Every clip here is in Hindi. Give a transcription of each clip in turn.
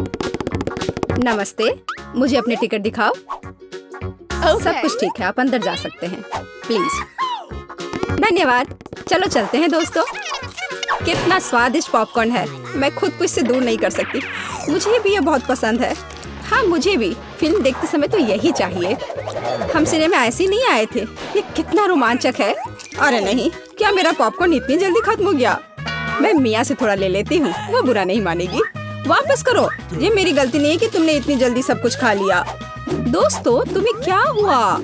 नमस्ते, मुझे अपने टिकट दिखाओ। सब कुछ ठीक है, आप अंदर जा सकते हैं प्लीज। धन्यवाद। चलो चलते हैं दोस्तों। कितना स्वादिष्ट पॉपकॉर्न है, मैं खुद को इससे दूर नहीं कर सकती। मुझे भी ये बहुत पसंद है। हाँ मुझे भी। फिल्म देखते समय तो यही चाहिए। हम सिनेमा ऐसे ही नहीं आए थे। ये कितना रोमांचक है। अरे नहीं, क्या मेरा पॉपकॉर्न इतनी जल्दी खत्म हो गया? मैं मिया से थोड़ा ले लेती हूँ, वो बुरा नहीं मानेगी। वापस करो, ये मेरी गलती नहीं है कि तुमने इतनी जल्दी सब कुछ खा लिया। दोस्तों तुम्हें क्या हुआ?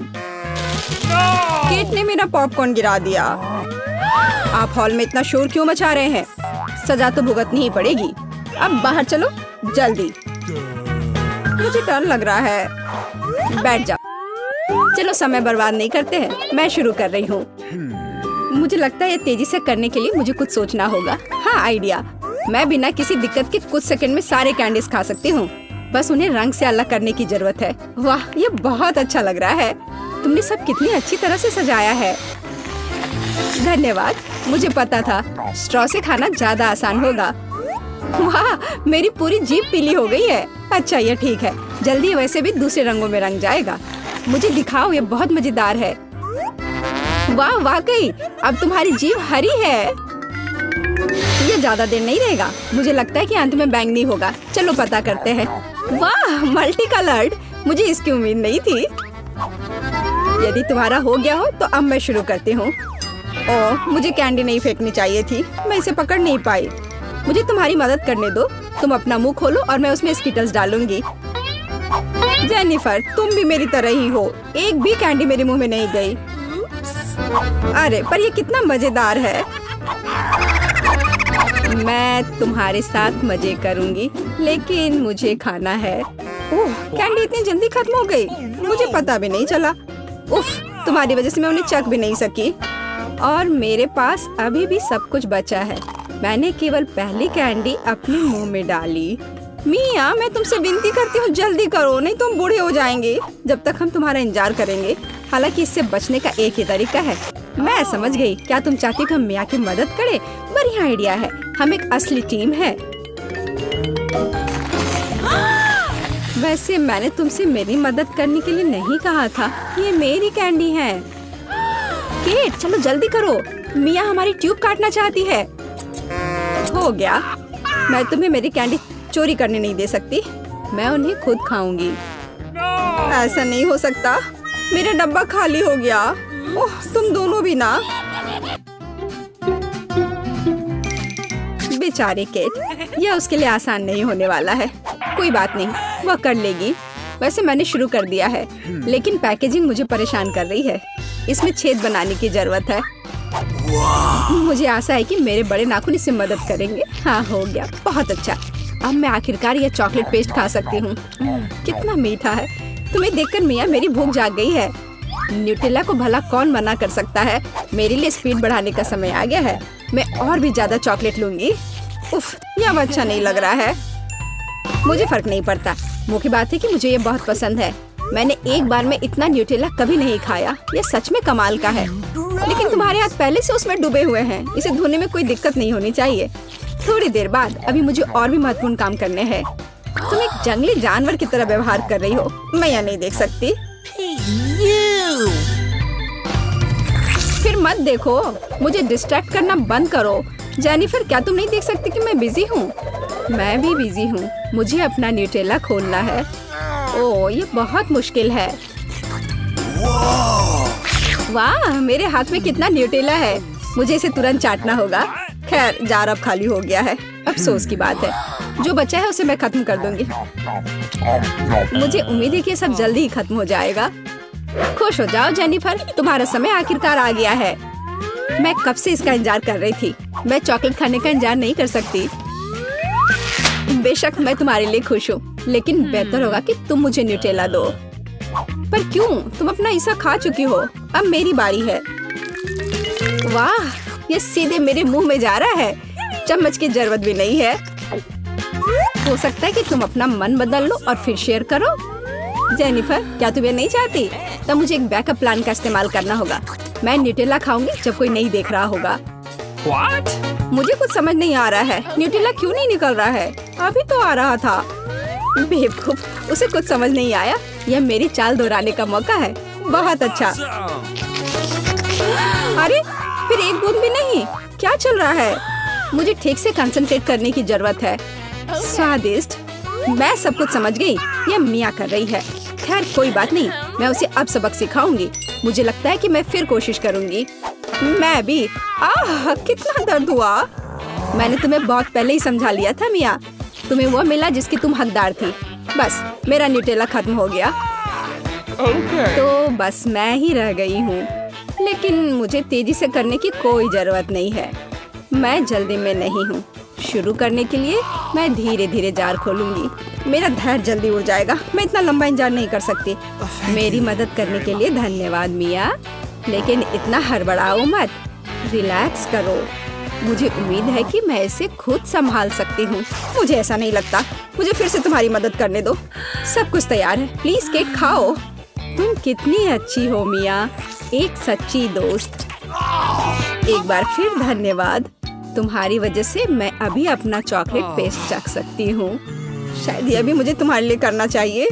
केट ने मेरा पॉपकॉर्न गिरा दिया। आप हॉल में इतना शोर क्यों मचा रहे हैं? सजा तो भुगतनी ही पड़ेगी। अब बाहर चलो जल्दी। मुझे डर लग रहा है। बैठ जाओ। चलो समय बर्बाद नहीं करते हैं, मैं शुरू कर रही हूँ। मुझे लगता है ये तेजी से करने के लिए मुझे कुछ सोचना होगा। हाँ आइडिया। मैं बिना किसी दिक्कत के कुछ सेकंड में सारे कैंडीज खा सकती हूँ। बस उन्हें रंग से अलग करने की जरूरत है। वाह ये बहुत अच्छा लग रहा है। तुमने सब कितनी अच्छी तरह से सजाया है। धन्यवाद। मुझे पता था स्ट्रॉ से खाना ज्यादा आसान होगा। वाह मेरी पूरी जीभ पीली हो गई है। अच्छा ये ठीक है, जल्दी वैसे भी दूसरे रंगों में रंग जाएगा। मुझे दिखाओ, ये बहुत मजेदार है। वाह वाकई अब तुम्हारी जीभ हरी है। ये ज्यादा देर नहीं रहेगा। मुझे लगता है कि अंत में बैंगनी होगा। चलो पता करते हैं। वाह मल्टी कलर्ड, मुझे इसकी उम्मीद नहीं थी। यदि तुम्हारा हो गया हो तो अब मैं शुरू करती हूँ। ओह मुझे कैंडी नहीं फेंकनी चाहिए थी, मैं इसे पकड़ नहीं पाई। मुझे तुम्हारी मदद करने दो। तुम अपना मुंह खोलो और मैं उसमें स्किटल्स डालूंगी। जेनिफर तुम भी मेरी तरह ही हो, एक भी कैंडी मेरे मुंह में नहीं गई। अरे पर ये कितना मजेदार है। मैं तुम्हारे साथ मजे करूंगी, लेकिन मुझे खाना है। ओह कैंडी इतनी जल्दी खत्म हो गई, मुझे पता भी नहीं चला। उफ तुम्हारी वजह से मैं उन्हें चख भी नहीं सकी। और मेरे पास अभी भी सब कुछ बचा है। मैंने केवल पहली कैंडी अपने मुंह में डाली। मिया मैं तुमसे विनती करती हूँ जल्दी करो, नहीं तो हम बूढ़े हो जाएंगे जब तक हम तुम्हारा इंतजार करेंगे। हालांकि इससे बचने का एक ही तरीका है। मैं समझ गई। क्या तुम चाहती हो कि हम मिया की मदद करें? बढ़िया आइडिया है। हम एक असली टीम है। वैसे मैंने तुमसे मेरी मदद करने के लिए नहीं कहा था। ये मेरी कैंडी है। केट चलो जल्दी करो, मिया हमारी ट्यूब काटना चाहती है। हो गया। मैं तुम्हें मेरी कैंडी चोरी करने नहीं दे सकती। मैं उन्हें खुद खाऊंगी। ऐसा नहीं हो सकता, मेरा डब्बा खाली हो गया। ओह तुम दोनों भी ना। बेचारे केट, यह उसके लिए आसान नहीं होने वाला है। कोई बात नहीं, वह कर लेगी। वैसे मैंने शुरू कर दिया है, लेकिन पैकेजिंग मुझे परेशान कर रही है। इसमें छेद बनाने की जरूरत है। मुझे आशा है कि मेरे बड़े नाखून इससे मदद करेंगे। हाँ हो गया, बहुत अच्छा। अब मैं आखिरकार यह चॉकलेट पेस्ट खा सकती हूँ। कितना मीठा है। तुम्हें देखकर मिया मेरी भूख जाग गई है। न्यूटेला को भला कौन मना कर सकता है। मेरे लिए स्पीड बढ़ाने का समय आ गया है। मैं और भी ज्यादा चॉकलेट लूंगी। उफ यह अब अच्छा नहीं लग रहा है। मुझे फर्क नहीं पड़ता। मुख्य बात है कि मुझे ये बहुत पसंद है। मैंने एक बार में इतना न्यूटेला कभी नहीं खाया। ये सच में कमाल का है। लेकिन तुम्हारे हाथ पहले से उसमें डूबे हुए हैं। इसे धोने में कोई दिक्कत नहीं होनी चाहिए। थोड़ी देर बाद अभी मुझे और भी महत्वपूर्ण काम करने हैं। तुम एक जंगली जानवर की तरह व्यवहार कर रही हो। मैं यह नहीं देख सकती। फिर मत देखो, मुझे डिस्ट्रैक्ट करना बंद करो। जेनिफर क्या तुम नहीं देख सकती कि मैं बिजी हूँ? मैं भी बिजी हूँ। मुझे अपना न्यूटेला खोलना है। ओह ये बहुत मुश्किल है। वाह मेरे हाथ में कितना न्यूटेला है। मुझे इसे तुरंत चाटना होगा। खैर जार अब खाली हो गया है। अफसोस की बात है। जो बचा है उसे मैं खत्म कर दूंगी। मुझे उम्मीद है कि सब जल्दी ही खत्म हो जाएगा। खुश हो जाओ जेनिफर, तुम्हारा समय आखिरकार आ गया है। मैं कब से इसका इंतजार कर रही थी। मैं चॉकलेट खाने का इंतजार नहीं कर सकती। बेशक मैं तुम्हारे लिए खुश हूँ, लेकिन बेहतर होगा कि तुम मुझे न्यूटेला दो। पर क्यों? तुम अपना हिस्सा खा चुकी हो। अब मेरी बारी है। वाह ये सीधे मेरे मुंह में जा रहा है। चम्मच की जरूरत भी नहीं है। हो सकता है कि तुम अपना मन बदल लो और फिर शेयर करो। जेनिफर क्या तुम ये नहीं चाहती? तब मुझे एक बैकअप प्लान का इस्तेमाल करना होगा। मैं न्यूटेला खाऊंगी जब कोई नहीं देख रहा होगा। What? मुझे कुछ समझ नहीं आ रहा है। न्यूटेला क्यों नहीं निकल रहा है? अभी तो आ रहा था। बेवकूफ, उसे कुछ समझ नहीं आया। यह मेरी चाल दोहराने का मौका है। बहुत अच्छा। अरे फिर एक बूंद भी नहीं। क्या चल रहा है? मुझे ठीक से कंसंट्रेट करने की जरूरत है। स्वादिष्ट। मैं सब कुछ समझ गई। यह मिया कर रही है। खैर कोई बात नहीं, मैं उसे अब सबक सिखाऊंगी। मुझे लगता है कि मैं फिर कोशिश करूंगी। मैं भी। आह कितना दर्द हुआ। मैंने तुम्हें बहुत पहले ही समझा लिया था मिया। तुम्हें वो मिला जिसकी तुम हकदार थी। बस मेरा न्यूटेला खत्म हो गया। तो बस मैं ही रह गई हूँ। लेकिन मुझे तेजी से करने की कोई जरूरत नहीं है। मैं जल्दी में नहीं हूँ। शुरू करने के लिए मैं धीरे धीरे जार खोलूंगी। मेरा धैर्य जल्दी उड़ जाएगा। मैं इतना लंबा इंतजार नहीं कर सकती। मेरी मदद करने के लिए धन्यवाद मिया, लेकिन इतना हड़बड़ाओ मत। रिलैक्स करो। मुझे उम्मीद है कि मैं इसे खुद संभाल सकती हूँ। मुझे ऐसा नहीं लगता। मुझे फिर से तुम्हारी मदद करने दो। सब कुछ तैयार है। प्लीज केक खाओ। तुम कितनी अच्छी हो मिया, एक सच्ची दोस्त। एक बार फिर धन्यवाद। तुम्हारी वजह से मैं अभी अपना चॉकलेट पेस्ट चख सकती हूँ। शायद यह भी मुझे तुम्हारे लिए करना चाहिए।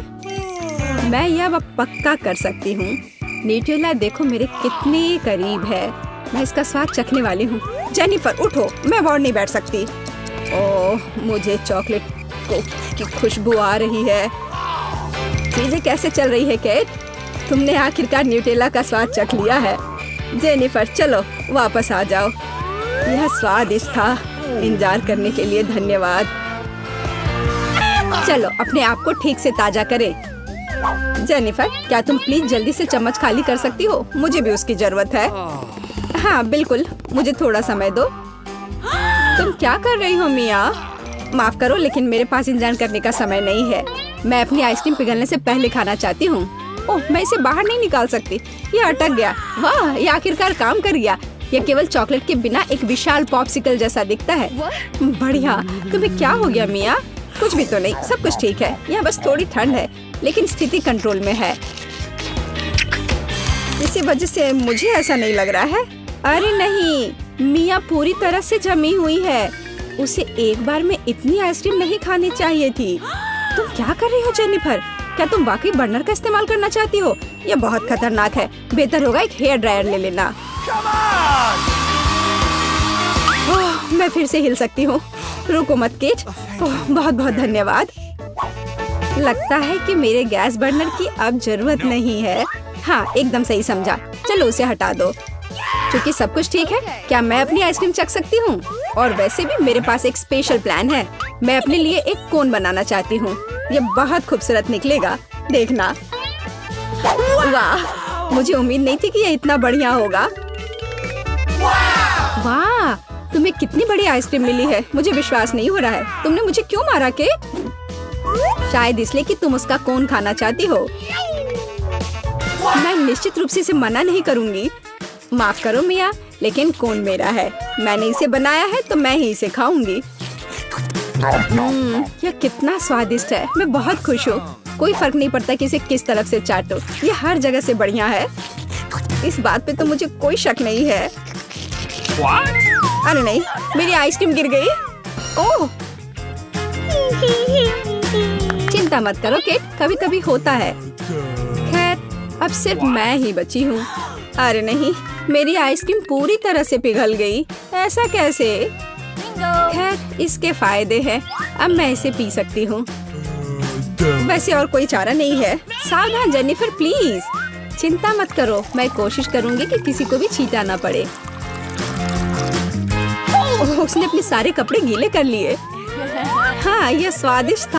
मैं यह अब पक्का कर सकती हूँ। न्यूटेला देखो मेरे कितने करीब है। मैं इसका स्वाद चखने वाली हूँ। जेनिफर उठो, मैं और नहीं बैठ सकती। ओह मुझे चॉकलेट की खुशबू आ रही है। चीजें कैसे चल रही है केट? तुमने आखिरकार न्यूटेला का स्वाद चख लिया है। जेनिफर चलो वापस आ जाओ। यह स्वादिष्ट था। इंतजार करने के लिए धन्यवाद। चलो अपने आप को ठीक से ताजा करें। जेनिफर क्या तुम प्लीज जल्दी से चम्मच खाली कर सकती हो? मुझे भी उसकी जरूरत है। हाँ बिल्कुल, मुझे थोड़ा समय दो। तुम क्या कर रही हो मिया? माफ करो लेकिन मेरे पास इंतजार करने का समय नहीं है। मैं अपनी आइसक्रीम पिघलने से पहले खाना चाहती हूँ। ओह मैं इसे बाहर नहीं निकाल सकती। ये अटक गया। वाह ये आखिरकार काम कर गया। यह केवल चॉकलेट के बिना एक विशाल पॉप्सिकल जैसा दिखता है। बढ़िया। तुम्हें क्या हो गया मिया? कुछ भी तो नहीं, सब कुछ ठीक है। यहाँ बस थोड़ी ठंड है, लेकिन स्थिति कंट्रोल में है। इसी वजह से मुझे ऐसा नहीं लग रहा है। अरे नहीं, मिया पूरी तरह से जमी हुई है। उसे एक बार में इतनी आइसक्रीम नहीं खानी चाहिए थी। तुम क्या कर रही हो जेनिफर? क्या तुम वाकई बर्नर का इस्तेमाल करना चाहती हो? यह बहुत खतरनाक है। बेहतर होगा एक हेयर ड्रायर ले लेना। ओह, मैं फिर से हिल सकती हूँ। रुको मत केट। बहुत बहुत धन्यवाद। लगता है कि मेरे गैस बर्नर की अब जरूरत नहीं है। हाँ एकदम सही समझा। चलो उसे हटा दो। क्योंकि सब कुछ ठीक है, क्या मैं अपनी आइसक्रीम चख सकती हूँ? और वैसे भी मेरे पास एक स्पेशल प्लान है। मैं अपने लिए एक कोन बनाना चाहती हूँ। ये बहुत खूबसूरत निकलेगा, देखना। वाह मुझे उम्मीद नहीं थी कि ये इतना बढ़िया होगा। वाह तुम्हें कितनी बड़ी आइसक्रीम मिली है। मुझे विश्वास नहीं हो रहा है। तुमने मुझे क्यों मारा के? शायद इसलिए कि तुम उसका कोन खाना चाहती हो। मैं निश्चित रूप से इसे मना नहीं करूंगी। माफ करो मिया, लेकिन कोन मेरा है। मैंने इसे बनाया है तो मैं ही इसे खाऊंगी। यह कितना स्वादिष्ट है। मैं बहुत खुश हूँ। कोई फर्क नहीं पड़ता कि इसे किस तरफ से चाटो। ये हर जगह से बढ़िया है। इस बात पे तो मुझे कोई शक नहीं है। अरे नहीं, मेरी आइसक्रीम गिर गई। ओह चिंता मत करो केट, कभी कभी होता है। खैर अब सिर्फ मैं ही बची हूँ। अरे नहीं, मेरी आइसक्रीम पूरी तरह से पिघल गई। ऐसा कैसे? खैर इसके फायदे हैं। अब मैं इसे पी सकती हूँ। वैसे और कोई चारा नहीं है। सावधान जेनिफर प्लीज। चिंता मत करो, मैं कोशिश करूंगी कि किसी को भी छींटा ना पड़े। उसने अपने सारे कपड़े गीले कर लिए। हाँ यह स्वादिष्ट था।